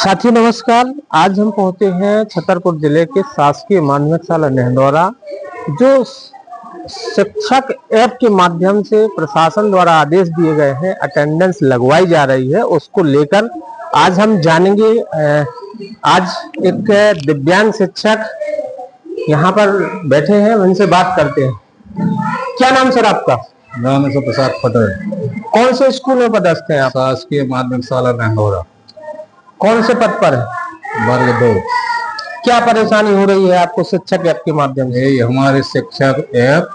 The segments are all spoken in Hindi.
साथी नमस्कार। आज हम पहुंचे हैं छतरपुर जिले के शासकीय माध्यमिक शाला नेहदौरा, जो शिक्षक ऐप के माध्यम से प्रशासन द्वारा आदेश दिए गए हैं, अटेंडेंस लगवाई जा रही है, उसको लेकर आज हम जानेंगे। आज एक दिव्यांग शिक्षक यहाँ पर बैठे हैं, उनसे बात करते हैं। क्या नाम सर आपका? नाम है प्रसाद पटेल। कौन से स्कूल में पदस्थ हैं आप? शासकीय माध्यमिक शाला नेहदौरा। कौन से पद पर है? वर्ग 2। क्या परेशानी हो रही है आपको शिक्षक ऐप के माध्यम से? हमारे शिक्षक ऐप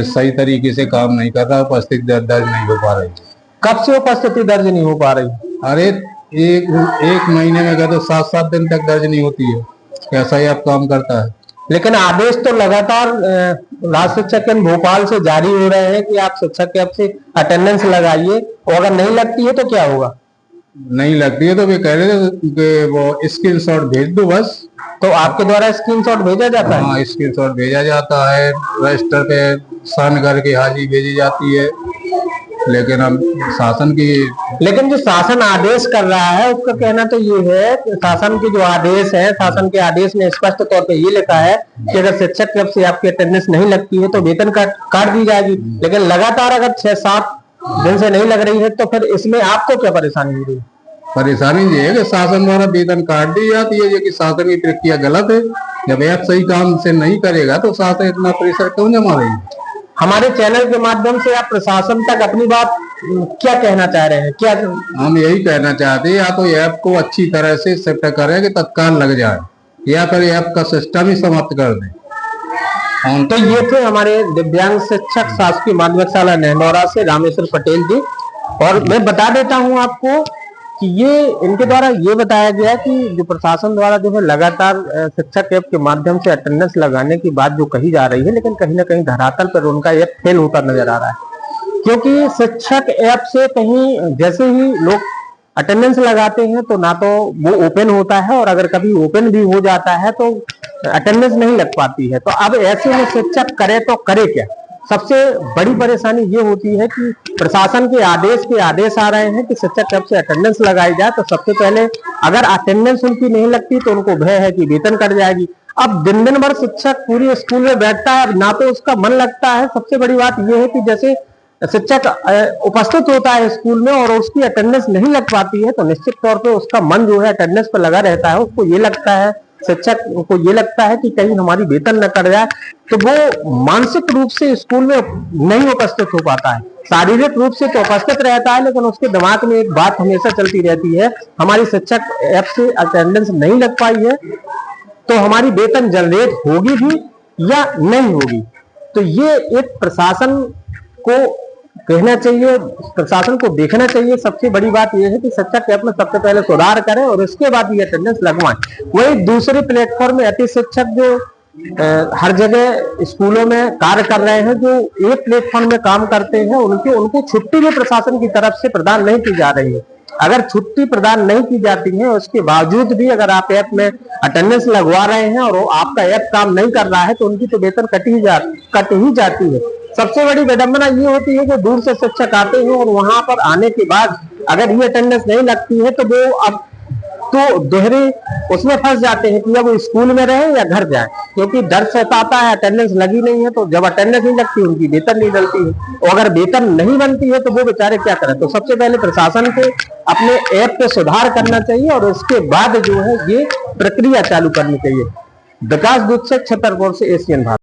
सही तरीके से काम नहीं कर रहा, उपस्थिति दर्ज नहीं हो पा रही। कब से उपस्थिति दर्ज नहीं हो पा रही? अरे एक महीने में तो 7-7 दिन तक दर्ज नहीं होती है। कैसा ही आप काम करता है। लेकिन आदेश तो लगातार राज्य शिक्षक केंद्र भोपाल से जारी हो रहे हैं कि आप शिक्षक ऐप से अटेंडेंस लगाइए, और अगर नहीं लगती है तो क्या होगा? नहीं लगती है तो वे कह रहे थे कि वो स्क्रीनशॉट भेज दो बस। तो आपके द्वारा स्क्रीनशॉट भेजा जाता है? हाँ, स्क्रीनशॉट भेजा जाता है, रजिस्टर पे साइन करके हाजिरी भेजी जाती है। लेकिन हम लेकिन जो शासन आदेश कर रहा है उसका कहना तो ये है कि शासन के जो आदेश है, शासन के आदेश ने स्पष्ट तौर पे ये लिखा है कि अगर शिक्षक ऐप से आपकी अटेंडेंस नहीं लगती है तो वेतन काट दी जाएगी। लेकिन लगातार अगर 6-7 दिन से नहीं लग रही है तो फिर इसमें आपको क्या परेशानी हो रही है? परेशानी ये है कि शासन द्वारा वेतन काट दी जाती है, ये कि शासन की प्रक्रिया गलत है। जब ऐप सही काम से नहीं करेगा तो शासन इतना प्रेशर क्यों जमा रही है? हमारे चैनल के माध्यम से आप प्रशासन तक अपनी बात क्या कहना चाह रहे हैं? क्या हम यही कहना चाहते हैं, या तो ऐप को अच्छी तरह से शिफ्ट करें कि तत्काल लग जाए, या फिर ऐप का सिस्टम ही समाप्त कर दें। तो ये थे हमारे दिव्यांग शिक्षक शासकीय माध्यमिक शाला नेहदौरा से रामेश्वर पटेल जी। और मैं बता देता हूं आपको कि ये इनके द्वारा ये बताया गया कि जो प्रशासन द्वारा जो है लगातार शिक्षक ऐप के माध्यम से अटेंडेंस लगाने की बात जो कही जा रही है, लेकिन कहीं ना कहीं धरातल पर उनका ऐप फेल होता नजर आ रहा है। क्योंकि शिक्षक ऐप से कहीं जैसे ही लोग अटेंडेंस लगाते हैं तो ना तो वो ओपन होता है, और अगर कभी ओपन भी हो जाता है तो अटेंडेंस नहीं लग पाती है। तो अब ऐसे में शिक्षक करे तो करे क्या? सबसे बड़ी परेशानी ये होती है कि प्रशासन के आदेश आ रहे हैं कि शिक्षक ऐप से अटेंडेंस लगाई जाए, तो सबसे पहले अगर अटेंडेंस उनकी नहीं लगती तो उनको भय है कि वेतन कट जाएगी। अब दिन दिन भर शिक्षक पूरी स्कूल में बैठता है, ना तो उसका मन लगता है। सबसे बड़ी बात यह है कि जैसे शिक्षक उपस्थित होता है स्कूल में और उसकी अटेंडेंस नहीं लग पाती है तो निश्चित तौर पे उसका मन जो है अटेंडेंस पर लगा रहता है। उसको ये लगता है, शिक्षक को ये लगता है कि कहीं हमारी वेतन न कट जाए, तो वो मानसिक रूप से स्कूल में नहीं उपस्थित हो पाता है। शारीरिक रूप से तो उपस्थित रहता है, लेकिन उसके दिमाग में एक बात हमेशा चलती रहती है, हमारी शिक्षक ऐप से अटेंडेंस नहीं लग पाई है तो हमारी वेतन जनरेट होगी भी या नहीं होगी। तो ये एक प्रशासन को कहना चाहिए, प्रशासन को देखना चाहिए। सबसे बड़ी बात यह है कि शिक्षक ऐप में सबसे पहले सुधार करें और इसके बाद ये अटेंडेंस लगवाएं। वही दूसरे प्लेटफॉर्म में अति शिक्षक जो हर जगह स्कूलों में कार्य कर रहे हैं, जो एक प्लेटफॉर्म में काम करते हैं, उनको छुट्टी भी प्रशासन की तरफ से प्रदान नहीं की जा रही है। अगर छुट्टी प्रदान नहीं की जाती है, उसके बावजूद भी अगर आप ऐप में अटेंडेंस लगवा रहे हैं और आपका ऐप काम नहीं कर रहा है तो उनकी तो वेतन कट ही जाती है। सबसे बड़ी विडंबना ये होती है कि दूर से शिक्षक आते हैं और वहां पर आने के बाद अगर ये अटेंडेंस नहीं लगती है तो वो अब तो दोहरे उसमें फंस जाते हैं कि अब वो स्कूल में रहे या घर जाए, क्योंकि डर सताता है, अटेंडेंस लगी नहीं है। तो जब अटेंडेंस नहीं लगती उनकी वेतन नहीं डलती है, और अगर वेतन नहीं बनती है तो वो बेचारे क्या करें। तो सबसे पहले प्रशासन को अपने ऐप पे सुधार करना चाहिए और उसके बाद जो है ये प्रक्रिया चालू करनी चाहिए। विकास दूत से छतरपुर से एशियन भारत।